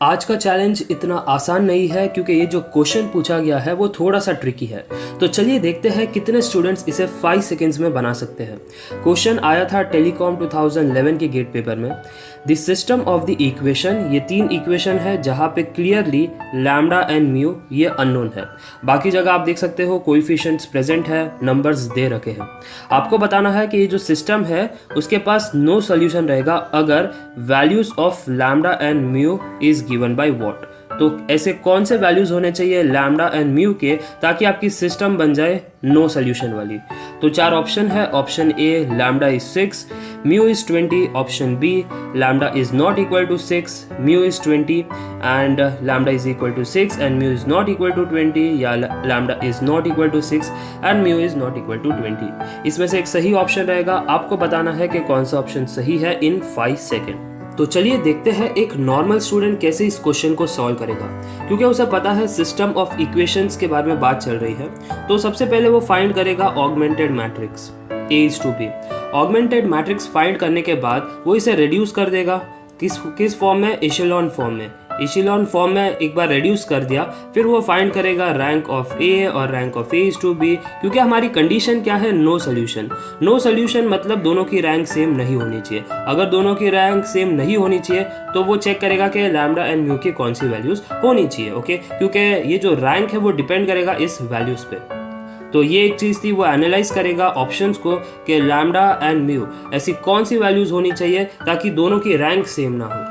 आज का चैलेंज इतना आसान नहीं है क्योंकि ये जो क्वेश्चन पूछा गया है वो थोड़ा सा ट्रिकी है। तो चलिए देखते हैं कितने स्टूडेंट्स इसे 5 सेकेंड्स में बना सकते हैं। क्वेश्चन आया था टेलीकॉम 2011 के गेट पेपर में। The system of the equation, ये 3 इक्वेशन है जहाँ पे क्लियरली लैम्डा एंड म्यू ये अननोन है। बाकी जगह आप देख सकते हो कोएफिशिएंट्स प्रेजेंट है, नंबर्स दे रखे हैं। आपको बताना है कि ये जो सिस्टम है उसके पास नो सोल्यूशन रहेगा अगर values of lambda and mu is given by what. तो ऐसे कौन से वैल्यूज होने चाहिए लैम्डा एंड म्यू के ताकि आपकी सिस्टम बन जाए नो सोल्यूशन वाली। तो 4 ऑप्शन है। Option A lambda is 6, mu is 20। Option B lambda is not equal to 6, mu is 20 and lambda is equal to 6 and mu is not equal to 20, या lambda is not equal to 6 and mu is not equal to 20। इसमें से एक सही option रहेगा। आपको बताना है कि कौन सा ऑप्शन सही है इन 5 सेकेंड। तो चलिए देखते हैं एक नॉर्मल स्टूडेंट कैसे इस क्वेश्चन को सॉल्व करेगा, क्योंकि उसे पता है सिस्टम ऑफ इक्वेशंस के बारे में बात चल रही है। तो सबसे पहले वो फाइंड करेगा augmented matrix A:B। Augmented matrix find करने के बाद वो इसे रिड्यूस कर देगा किस फॉर्म में, एशेलॉन फॉर्म में। एशेलॉन फॉर्म में एक बार रिड्यूस कर दिया, फिर वो फाइंड करेगा रैंक ऑफ A और रैंक ऑफ A:B, क्योंकि हमारी कंडीशन क्या है, नो सोल्यूशन। नो सोल्यूशन मतलब दोनों की रैंक सेम नहीं होनी चाहिए। अगर दोनों की रैंक सेम नहीं होनी चाहिए तो वो चेक करेगा कि लैम्डा एंड म्यू की कौन सी वैल्यूज होनी चाहिए। ओके, क्योंकि ये जो रैंक है वो डिपेंड करेगा इस वैल्यूज पे। तो ये एक चीज़ थी, वो एनालाइज करेगा ऑप्शंस को कि लैम्डा एंड म्यू ऐसी कौन सी वैल्यूज होनी चाहिए ताकि दोनों की रैंक सेम ना हो।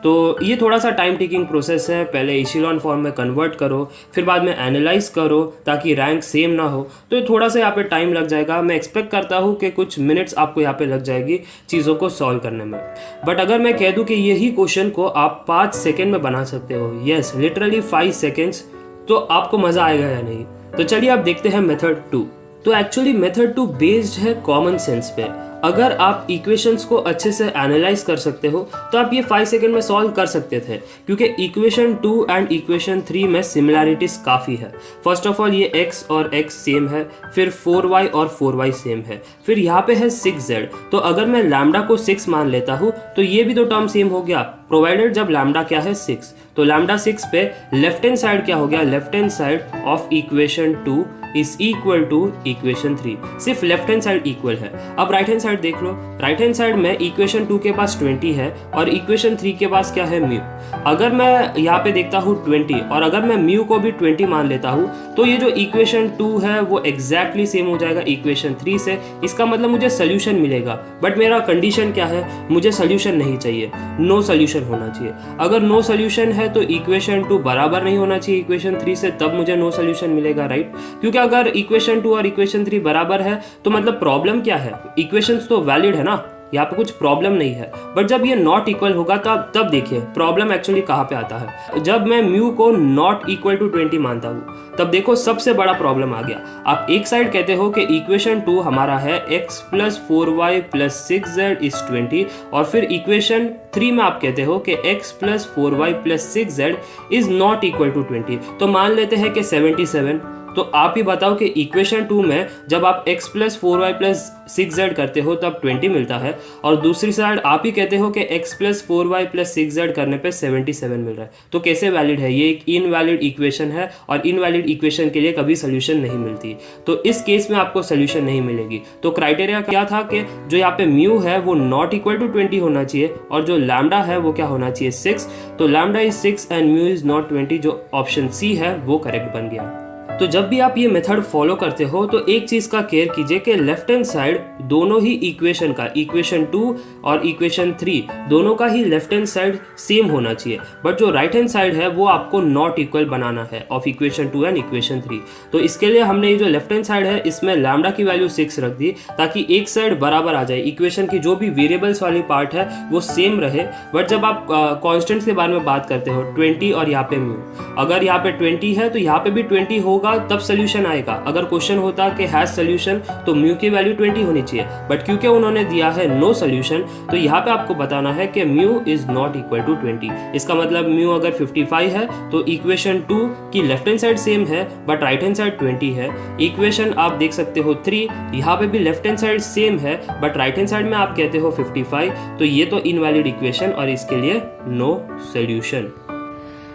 तो ये थोड़ा सा टाइम टेकिंग प्रोसेस है। पहले एशेलॉन फॉर्म में कन्वर्ट करो, फिर बाद में एनालाइज करो ताकि रैंक सेम ना हो। तो ये थोड़ा सा यहाँ पे टाइम लग जाएगा। मैं एक्सपेक्ट करता हूँ कि कुछ मिनट्स आपको यहाँ पे लग जाएगी चीज़ों को सॉल्व करने में। बट अगर मैं कह दूँ कि यही क्वेश्चन को आप 5 सेकेंड में बना सकते हो, यस लिटरली 5 सेकेंड्स, तो आपको मज़ा आएगा या नहीं। तो चलिए आप देखते हैं मेथड 2। तो एक्चुअली मेथड 2 बेस्ड है कॉमन सेंस पे। अगर आप इक्वेशंस को अच्छे से एनालाइज कर सकते हो तो आप ये 5 सेकेंड में सॉल्व कर सकते थे, क्योंकि इक्वेशन 2 एंड इक्वेशन 3 में सिमिलैरिटीज काफ़ी है। फर्स्ट ऑफ ऑल ये x और x सेम है, फिर 4y और 4y सेम है, फिर यहाँ पे है 6z। तो अगर मैं लैम्डा को 6 मान लेता हूँ तो ये भी तो टर्म सेम हो गया, प्रोवाइडेड जब लैम्डा क्या है 6। तो लैम्डा 6 पे लेफ्ट हैंड साइड क्या हो गया, left hand side of equation 2 is equal to equation 3। सिर्फ लेफ्ट हैंड साइड इक्वल है। अब राइट हैंड साइड देख लो। राइट हैंड साइड में इक्वेशन 2 के पास 20 है और इक्वेशन 3 के पास क्या है, म्यू। अगर मैं यहाँ पे देखता हूँ 20 और अगर मैं म्यू को भी 20 मान लेता हूँ तो ये जो इक्वेशन 2 है वो एग्जैक्टली सेम हो जाएगा इक्वेशन 3 से। इसका मतलब मुझे सोल्यूशन मिलेगा। बट मेरा कंडीशन क्या है, मुझे सोल्यूशन नहीं चाहिए, नो सोल्यूशन होना चाहिए। अगर नो सोल्यूशन है तो इक्वेशन 2 बराबर नहीं होना चाहिए इक्वेशन 3 से, तब मुझे नो सोल्यूशन मिलेगा, राइट। क्योंकि अगर इक्वेशन 2 और इक्वेशन 3 बराबर है तो मतलब प्रॉब्लम क्या है, इक्वेशंस तो वैलिड है ना, यहाँ पे कुछ प्रॉब्लम नहीं है। बट जब ये नॉट इक्वल होगा तब देखिए प्रॉब्लम एक्चुअली कहाँ पे आता है। जब मैं म्यू को नॉट इक्वल टू 20 मानता हूँ तब देखो सबसे बड़ा प्रॉब्लम आ गया। आप एक साइड कहते हो कि इक्वेशन 2 हमारा है x plus 4y plus 6z is 20, और फिर इक्वेशन 3 में आप कहते हो कि x plus 4y plus 6z is not equal to 20। तो मान लेते हैं कि 77। तो आप ही बताओ कि इक्वेशन 2 में जब आप x plus 4y plus 6z करते हो तब 20 मिलता है, और दूसरी साइड आप ही कहते हो कि x plus 4y plus 6z करने पे 77 मिल रहा है। तो कैसे वैलिड है, ये एक इनवैलिड इक्वेशन है और इनवैलिड इक्वेशन के लिए कभी सोल्यूशन नहीं मिलती। तो इस केस में आपको सोल्यूशन नहीं मिलेगी। तो क्राइटेरिया क्या था कि जो यहाँ पे म्यू है वो नॉट इक्वल टू 20 होना चाहिए और जो लैम्डा है वो क्या होना चाहिए, 6। तो lambda is 6 and mu is not 20, जो ऑप्शन सी है वो करेक्ट बन गया। तो जब भी आप ये मेथड फॉलो करते हो तो एक चीज का केयर कीजिए कि लेफ्ट हैंड साइड दोनों ही इक्वेशन का, इक्वेशन 2 और इक्वेशन 3 दोनों का ही लेफ्ट हैंड साइड सेम होना चाहिए। बट जो राइट हैंड साइड है वो आपको नॉट इक्वल बनाना है ऑफ इक्वेशन 2 एंड इक्वेशन 3। तो इसके लिए हमने ये जो लेफ्ट हैंड साइड है इसमें लैम्डा की वैल्यू 6 रख दी ताकि एक साइड बराबर आ जाए, इक्वेशन की जो भी वेरिएबल्स वाली पार्ट है वो सेम रहे। बट जब आप कॉन्स्टेंट्स के बारे में बात करते हो 20 और यहाँ पे म्यू, अगर यहाँ पे 20 है तो यहाँ पे भी 20 होगा तब सोल्यूशन आएगा। अगर क्वेश्चन होता कि हैज सोल्यूशन तो म्यू की वैल्यू 20 होनी चाहिए, बट क्योंकि उन्होंने दिया है नो सोल्यूशन तो यहाँ पे आपको बताना है कि mu is not equal to 20। इसका मतलब म्यू अगर 55 है तो इक्वेशन 2 की लेफ्ट हैंड साइड सेम है बट राइट हैंड साइड 20 है। इक्वेशन आप देख सकते हो 3, यहाँ पे भी लेफ्ट हैंड साइड सेम है बट राइट हैंड साइड में आप कहते हो 55, तो ये तो इनवैलिड इक्वेशन और इसके लिए no solution.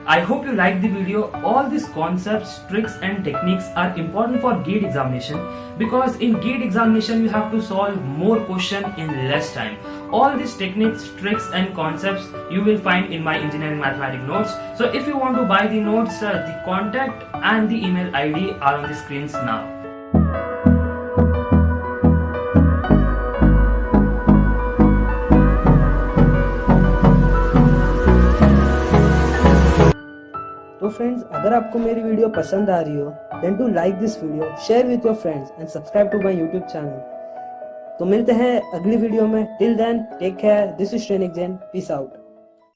I hope you liked the video. All these concepts, tricks and techniques are important for GATE examination because in GATE examination you have to solve more question in less time. All these techniques, tricks and concepts you will find in my engineering mathematics notes. So if you want to buy the notes, the contact and the email ID are on the screens now. तो friends, अगर आपको मेरी video पसंद आ रही हो then do like this video, share with your friends and subscribe to my YouTube channel. तो मिलते हैं अगली वीडियो में। Till then take care, this is Shrenik Jain, peace out.